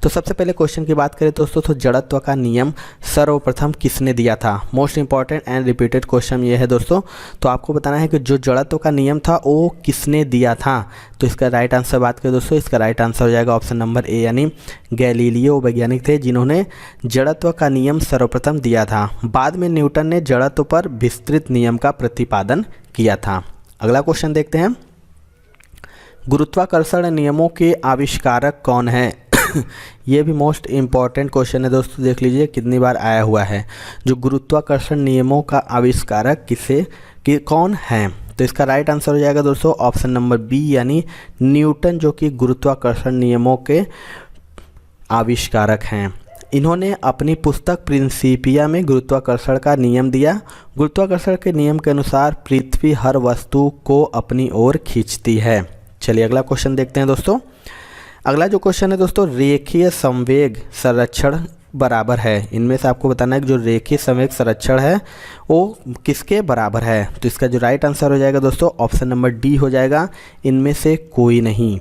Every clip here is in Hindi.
तो सबसे पहले क्वेश्चन की बात करें दोस्तों, तो जड़त्व का नियम सर्वप्रथम किसने दिया था? Most important and repeated question ये है दोस्तों। तो आपको बताना है कि जो जड़त्व का नियम था वो किसने दिया था। तो इसका राइट आंसर बात करें दोस्तों, इसका राइट आंसर हो जाएगा ऑप्शन नंबर ए, यानी गैलीलियो वैज्ञानिक थे जिन्होंने जड़त्व का नियम सर्वप्रथम दिया था। बाद में न्यूटन ने जड़त्व पर विस्तृत नियम का प्रतिपादन किया था। अगला क्वेश्चन देखते हैं, गुरुत्वाकर्षण नियमों के आविष्कारक कौन है? ये भी मोस्ट इम्पॉर्टेंट क्वेश्चन है दोस्तों, देख लीजिए कितनी बार आया हुआ है। जो गुरुत्वाकर्षण नियमों का आविष्कारक कौन है? तो इसका राइट आंसर हो जाएगा दोस्तों ऑप्शन नंबर बी, यानी न्यूटन, जो कि गुरुत्वाकर्षण नियमों के आविष्कारक हैं। इन्होंने अपनी पुस्तक प्रिंसिपिया में गुरुत्वाकर्षण का नियम दिया। गुरुत्वाकर्षण के नियम के अनुसार पृथ्वी हर वस्तु को अपनी ओर खींचती है। चलिए अगला क्वेश्चन देखते हैं दोस्तों। अगला जो क्वेश्चन है दोस्तों, रेखीय संवेग संरक्षण बराबर है। इनमें से आपको बताना है कि जो रेखीय संवेग संरक्षण है वो किसके बराबर है। तो इसका जो राइट आंसर हो जाएगा दोस्तों ऑप्शन नंबर डी हो जाएगा, इनमें से कोई नहीं।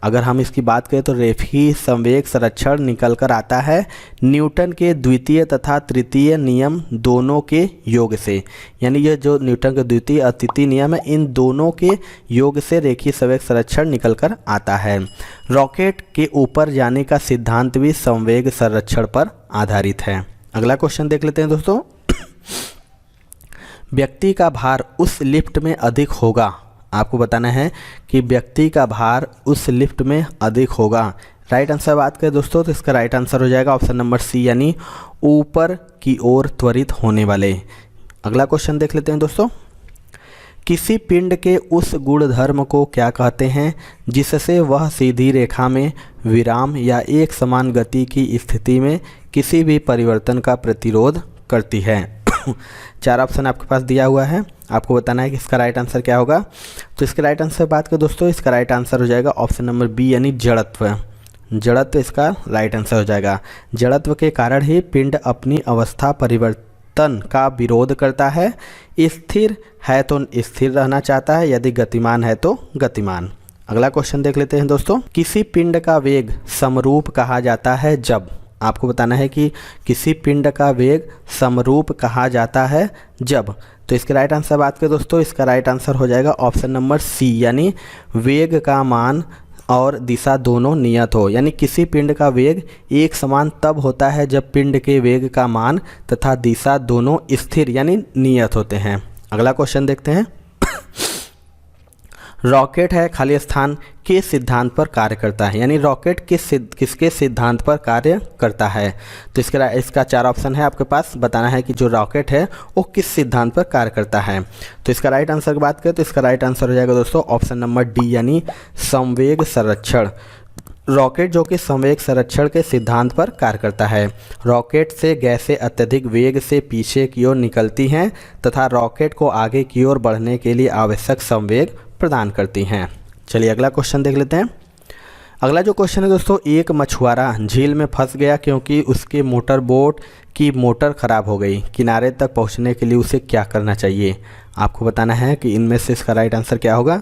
अगर हम इसकी बात करें तो रेखीय संवेग संरक्षण निकल कर आता है न्यूटन के द्वितीय तथा तृतीय नियम दोनों के योग से। यानी यह जो न्यूटन के द्वितीय और तृतीय नियम है, इन दोनों के योग से रेखीय संवेग संरक्षण निकल कर आता है। रॉकेट के ऊपर जाने का सिद्धांत भी संवेग संरक्षण पर आधारित है। अगला क्वेश्चन देख लेते हैं दोस्तों, व्यक्ति का भार उस लिफ्ट में अधिक होगा। आपको बताना है कि व्यक्ति का भार उस लिफ्ट में अधिक होगा। राइट आंसर बात करें दोस्तों, तो इसका राइट आंसर हो जाएगा ऑप्शन नंबर सी, यानी ऊपर की ओर त्वरित होने वाले। अगला क्वेश्चन देख लेते हैं दोस्तों, किसी पिंड के उस गुणधर्म को क्या कहते हैं जिससे वह सीधी रेखा में विराम या एक समान गति की स्थिति में किसी भी परिवर्तन का प्रतिरोध करती है? चार ऑप्शन आपके पास दिया हुआ है, आपको बताना है कि इसका राइट आंसर क्या होगा। तो इसका राइट आंसर बात करें दोस्तों, इसका राइट आंसर हो जाएगा ऑप्शन नंबर बी, यानी जड़त्व। जड़त्व इसका राइट आंसर हो जाएगा। जड़त्व के कारण ही पिंड अपनी अवस्था परिवर्तन का विरोध करता है। स्थिर है तो स्थिर रहना चाहता है, यदि गतिमान है तो गतिमान। अगला क्वेश्चन देख लेते हैं दोस्तों, किसी पिंड का वेग समरूप कहा जाता है जब? आपको बताना है कि किसी पिंड का वेग समरूप कहा जाता है जब। तो इसके राइट आंसर बात करें दोस्तों, इसका राइट आंसर हो जाएगा ऑप्शन नंबर सी, यानी वेग का मान और दिशा दोनों नियत हो। यानी किसी पिंड का वेग एक समान तब होता है जब पिंड के वेग का मान तथा दिशा दोनों स्थिर यानी नियत होते हैं। अगला क्वेश्चन देखते हैं, रॉकेट है खाली स्थान के सिद्धांत पर कार्य करता है। यानी रॉकेट किसके सिद्धांत पर कार्य करता है? तो इसका चार ऑप्शन है आपके पास, बताना है कि जो रॉकेट है वो किस सिद्धांत पर कार्य करता है। तो इसका राइट आंसर की बात करें तो इसका राइट आंसर हो जाएगा दोस्तों ऑप्शन नंबर डी, यानी संवेग संरक्षण। रॉकेट जो कि संवेग संरक्षण के सिद्धांत पर कार्य करता है। रॉकेट से गैसें अत्यधिक वेग से पीछे की ओर निकलती हैं तथा रॉकेट को आगे की ओर बढ़ने के लिए आवश्यक संवेग प्रदान करती हैं। चलिए अगला क्वेश्चन देख लेते हैं। अगला जो क्वेश्चन है दोस्तों, एक मछुआरा झील में फंस गया क्योंकि उसके मोटर बोट की मोटर ख़राब हो गई। किनारे तक पहुंचने के लिए उसे क्या करना चाहिए? आपको बताना है कि इनमें से इसका राइट आंसर क्या होगा।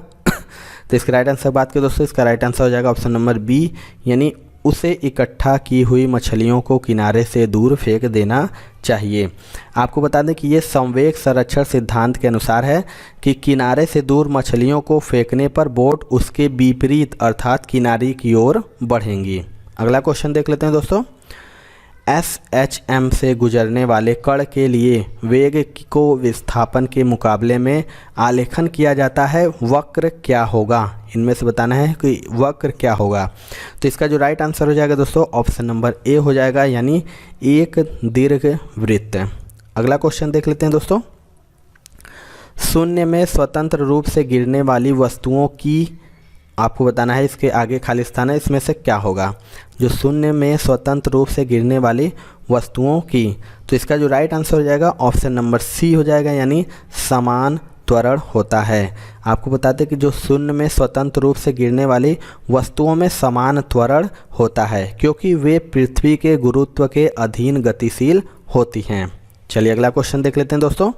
तो इसका राइट आंसर बात करें दोस्तों, इसका राइट आंसर हो जाएगा ऑप्शन नंबर बी, यानी उसे इकट्ठा की हुई मछलियों को किनारे से दूर फेंक देना चाहिए। आपको बता दें कि ये संवेग संरक्षण सिद्धांत के अनुसार है कि किनारे से दूर मछलियों को फेंकने पर बोट उसके विपरीत अर्थात किनारे की ओर बढ़ेंगी। अगला क्वेश्चन देख लेते हैं दोस्तों, SHM से गुजरने वाले कण के लिए वेग को विस्थापन के मुकाबले में आलेखन किया जाता है, वक्र क्या होगा? इनमें से बताना है कि वक्र क्या होगा। तो इसका जो राइट आंसर हो जाएगा दोस्तों ऑप्शन नंबर ए हो जाएगा, यानी एक दीर्घवृत्त। अगला क्वेश्चन देख लेते हैं दोस्तों, शून्य में स्वतंत्र रूप से गिरने वाली वस्तुओं की, आपको बताना है इसके आगे खाली स्थान है, इसमें से क्या होगा? जो शून्य में स्वतंत्र रूप से गिरने वाली वस्तुओं की, तो इसका जो राइट आंसर हो जाएगा ऑप्शन नंबर सी हो जाएगा, यानी समान त्वरण होता है। आपको बताते हैं कि जो शून्य में स्वतंत्र रूप से गिरने वाली वस्तुओं में समान त्वरण होता है क्योंकि वे पृथ्वी के गुरुत्व के अधीन गतिशील होती हैं। चलिए अगला क्वेश्चन देख लेते हैं दोस्तों,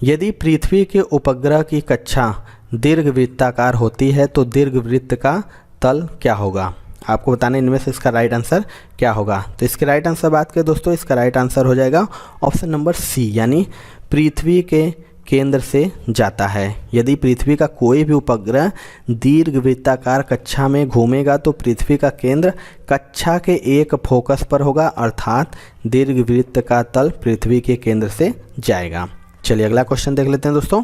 यदि पृथ्वी के उपग्रह की कक्षा दीर्घवृत्ताकार होती है तो दीर्घवृत्त का तल क्या होगा? आपको बताना है इनमें से इसका राइट आंसर क्या होगा। तो इसके राइट आंसर बात करें दोस्तों, इसका राइट आंसर हो जाएगा ऑप्शन नंबर सी, यानी पृथ्वी के केंद्र से जाता है। यदि पृथ्वी का कोई भी उपग्रह दीर्घवृत्ताकार कक्षा में घूमेगा तो पृथ्वी का केंद्र कक्षा के एक फोकस पर होगा, अर्थात दीर्घवृत्त का तल पृथ्वी के केंद्र से जाएगा। चलिए अगला क्वेश्चन देख लेते हैं दोस्तों।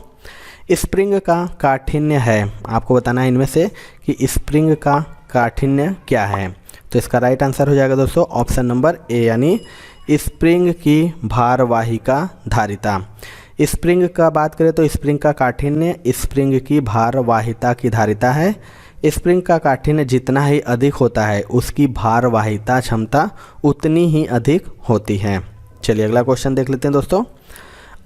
स्प्रिंग का काठिन्य है, आपको बताना है इनमें से कि स्प्रिंग का काठिन्य क्या है। तो इसका राइट आंसर हो जाएगा दोस्तों ऑप्शन नंबर ए, यानी स्प्रिंग की भारवाहिका धारिता। स्प्रिंग का बात करें तो स्प्रिंग का काठिन्य स्प्रिंग की भारवाहिता की धारिता है। स्प्रिंग का काठिन्य जितना ही अधिक होता है उसकी भारवाहिता क्षमता उतनी ही अधिक होती है। चलिए अगला क्वेश्चन देख लेते हैं दोस्तों।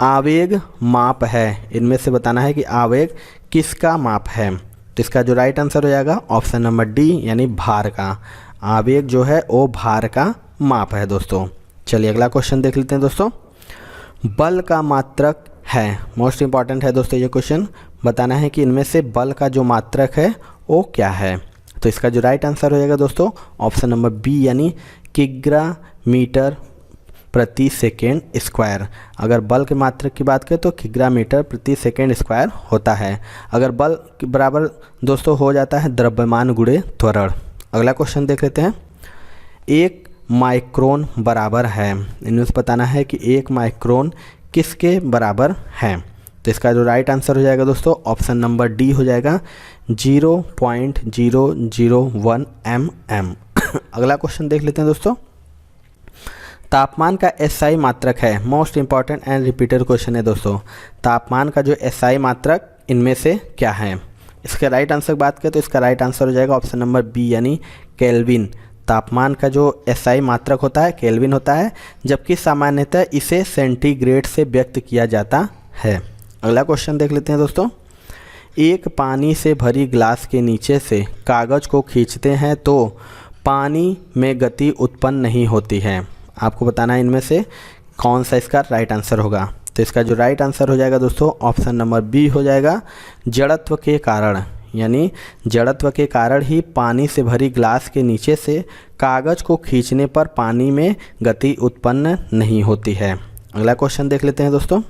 आवेग माप है, इनमें से बताना है कि आवेग किसका माप है। तो इसका जो राइट आंसर हो जाएगा ऑप्शन नंबर डी, यानी भार का। आवेग जो है वो भार का माप है दोस्तों। चलिए अगला क्वेश्चन देख लेते हैं दोस्तों। बल का मात्रक है, मोस्ट इंपॉर्टेंट है दोस्तों ये क्वेश्चन। बताना है कि इनमें से बल का जो मात्रक है वो क्या है। तो इसका जो राइट आंसर हो जाएगा दोस्तों ऑप्शन नंबर बी, यानी किग्रा मीटर प्रति सेकेंड स्क्वायर। अगर बल के मात्रक की बात करें तो किग्रा मीटर प्रति सेकेंड स्क्वायर होता है। अगर बल के बराबर दोस्तों हो जाता है द्रव्यमान गुणे त्वरण। अगला क्वेश्चन देख लेते हैं। एक माइक्रोन बराबर है, इनमें से बताना है कि एक माइक्रोन किसके बराबर है। तो इसका जो राइट आंसर हो जाएगा दोस्तों ऑप्शन नंबर डी हो जाएगा 0.001 mm। अगला क्वेश्चन देख लेते हैं दोस्तों। तापमान का एसआई मात्रक है, most important and repeated question है दोस्तों। तापमान का जो एसआई मात्रक इनमें से क्या है। इसके राइट आंसर बात करें तो इसका राइट आंसर हो जाएगा ऑप्शन नंबर बी, यानी केल्विन। तापमान का जो एसआई मात्रक होता है केल्विन होता है, जबकि सामान्यतः इसे सेंटीग्रेड से व्यक्त किया जाता है। अगला क्वेश्चन देख लेते हैं दोस्तों। एक पानी से भरी ग्लास के नीचे से कागज़ को खींचते हैं तो पानी में गति उत्पन्न नहीं होती है। आपको बताना है इनमें से कौन सा इसका राइट आंसर होगा। तो इसका जो राइट आंसर हो जाएगा दोस्तों ऑप्शन नंबर बी हो जाएगा जड़त्व के कारण, यानी जड़त्व के कारण ही पानी से भरी ग्लास के नीचे से कागज़ को खींचने पर पानी में गति उत्पन्न नहीं होती है। अगला क्वेश्चन देख लेते हैं दोस्तों।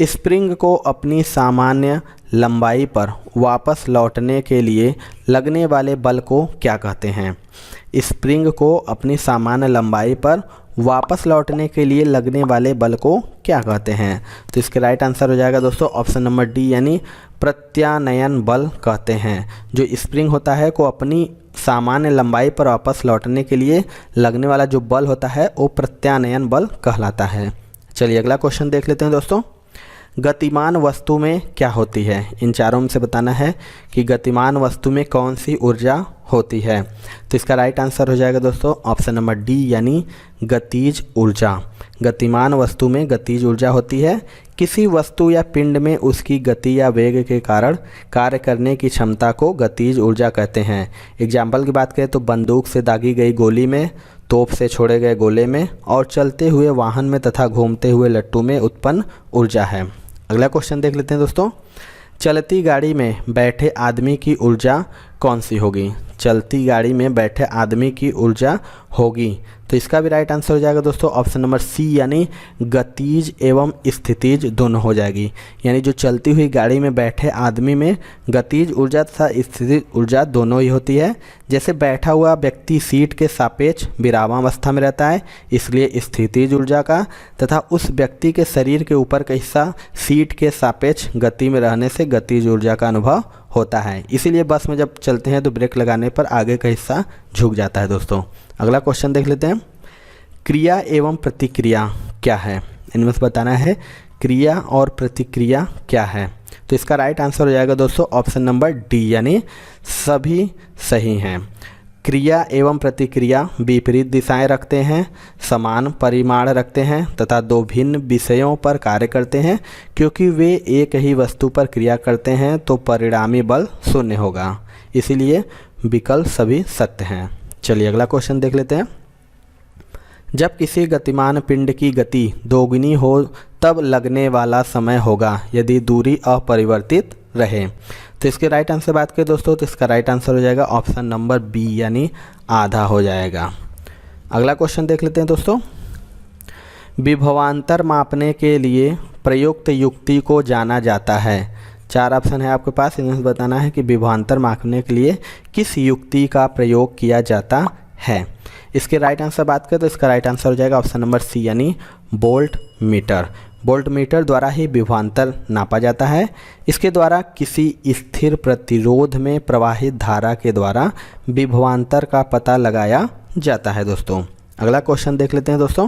स्प्रिंग को अपनी सामान्य लंबाई पर वापस लौटने के लिए लगने वाले बल को क्या कहते हैं। स्प्रिंग को अपनी सामान्य लंबाई पर वापस लौटने के लिए लगने वाले बल को क्या कहते हैं। तो इसके राइट आंसर हो जाएगा दोस्तों ऑप्शन नंबर डी, यानी प्रत्यानयन बल कहते हैं। जो स्प्रिंग होता है को अपनी सामान्य लंबाई पर वापस लौटने के लिए लगने वाला जो बल होता है वो प्रत्यानयन बल कहलाता है। चलिए अगला क्वेश्चन देख लेते हैं दोस्तों। गतिमान वस्तु में क्या होती है। इन चारों में से बताना है कि गतिमान वस्तु में कौन सी ऊर्जा होती है। तो इसका राइट आंसर हो जाएगा दोस्तों ऑप्शन नंबर डी, यानी गतिज ऊर्जा। गतिमान वस्तु में गतिज ऊर्जा होती है। किसी वस्तु या पिंड में उसकी गति या वेग के कारण कार्य करने की क्षमता को गतिज ऊर्जा कहते हैं। एग्जाम्पल की बात करें तो बंदूक से दागी गई गोली में, तोप से छोड़े गए गोले में और चलते हुए वाहन में तथा घूमते हुए लट्टू में उत्पन्न ऊर्जा है। अगला क्वेश्चन देख लेते हैं दोस्तों। चलती गाड़ी में बैठे आदमी की ऊर्जा कौन सी होगी। चलती गाड़ी में बैठे आदमी की ऊर्जा होगी, तो इसका भी राइट आंसर हो जाएगा दोस्तों ऑप्शन नंबर सी, यानी गतिज एवं स्थितिज दोनों हो जाएगी। यानी जो चलती हुई गाड़ी में बैठे आदमी में गतिज ऊर्जा तथा स्थितिज ऊर्जा दोनों ही होती है। जैसे बैठा हुआ व्यक्ति सीट के सापेक्ष विरामावस्था में रहता है, इसलिए स्थितिज ऊर्जा का, तथा उस व्यक्ति के शरीर के ऊपर का हिस्सा सीट के सापेक्ष गति में रहने से गतिज ऊर्जा का अनुभव होता है। इसीलिए बस में जब चलते हैं तो ब्रेक लगाने पर आगे का हिस्सा झुक जाता है दोस्तों। अगला क्वेश्चन देख लेते हैं। क्रिया एवं प्रतिक्रिया क्या है। इनमें से बताना है क्रिया और प्रतिक्रिया क्या है। तो इसका राइट आंसर हो जाएगा दोस्तों ऑप्शन नंबर डी, यानी सभी सही हैं। क्रिया एवं प्रतिक्रिया विपरीत दिशाएं रखते हैं, समान परिमाण रखते हैं तथा दो भिन्न विषयों पर कार्य करते हैं। क्योंकि वे एक ही वस्तु पर क्रिया करते हैं तो परिणामी बल शून्य होगा, इसीलिए विकल्प सभी सत्य हैं। चलिए अगला क्वेश्चन देख लेते हैं। जब किसी गतिमान पिंड की गति दोगुनी हो तब लगने वाला समय होगा यदि दूरी अपरिवर्तित रहे। तो इसके राइट आंसर बात करें दोस्तों तो इसका राइट आंसर हो जाएगा ऑप्शन नंबर बी यानी आधा हो जाएगा। अगला क्वेश्चन देख लेते हैं दोस्तों। विभवांतर मापने के लिए प्रयुक्त युक्ति को जाना जाता है। 4 ऑप्शन है आपके पास, इन्हें बताना है कि विभवांतर मापने के लिए किस युक्ति का प्रयोग किया जाता है। इसके राइट आंसर बात करें तो इसका राइट आंसर हो जाएगा ऑप्शन नंबर सी यानी वोल्ट मीटर। वोल्ट मीटर द्वारा ही विभवांतर नापा जाता है। इसके द्वारा किसी स्थिर प्रतिरोध में प्रवाहित धारा के द्वारा विभवांतर का पता लगाया जाता है दोस्तों। अगला क्वेश्चन देख लेते हैं दोस्तों।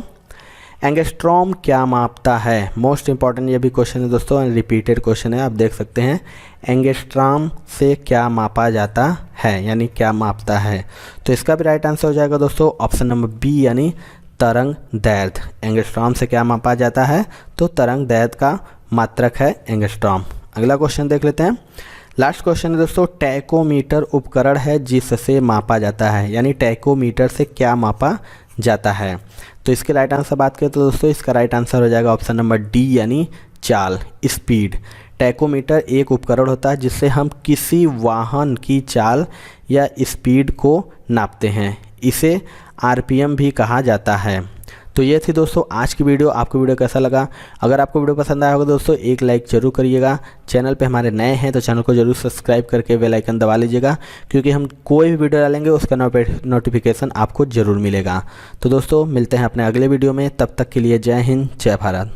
एंगस्ट्रॉम क्या मापता है? मोस्ट इंपॉर्टेंट ये भी क्वेश्चन है दोस्तों, रिपीटेड क्वेश्चन है, आप देख सकते हैं। एंगस्ट्रॉम से क्या मापा जाता है यानी क्या मापता है, तो इसका भी राइट आंसर हो जाएगा दोस्तों ऑप्शन नंबर बी यानी तरंग दैर्ध्य। एंगस्ट्रॉम से क्या मापा जाता है, तो तरंग दैर्ध्य का मात्रक है एंगस्ट्रॉम। अगला क्वेश्चन देख लेते हैं। लास्ट क्वेश्चन है दोस्तों। टैकोमीटर उपकरण है जिससे मापा जाता है, यानी टैकोमीटर से क्या मापा जाता है, तो इसके राइट आंसर बात करें तो दोस्तों इसका राइट आंसर हो जाएगा ऑप्शन नंबर डी यानी चाल, स्पीड। टैकोमीटर एक उपकरण होता है जिससे हम किसी वाहन की चाल या स्पीड को नापते हैं, इसे आरपीएम भी कहा जाता है। तो ये थी दोस्तों आज की वीडियो। आपको वीडियो कैसा लगा? अगर आपको वीडियो पसंद आया होगा दोस्तों एक लाइक जरूर करिएगा। चैनल पे हमारे नए हैं तो चैनल को जरूर सब्सक्राइब करके बेल आइकन दबा लीजिएगा, क्योंकि हम कोई भी वीडियो डालेंगे उसका नोटिफिकेशन आपको ज़रूर मिलेगा। तो दोस्तों मिलते हैं अपने अगले वीडियो में, तब तक के लिए जय हिंद जय भारत।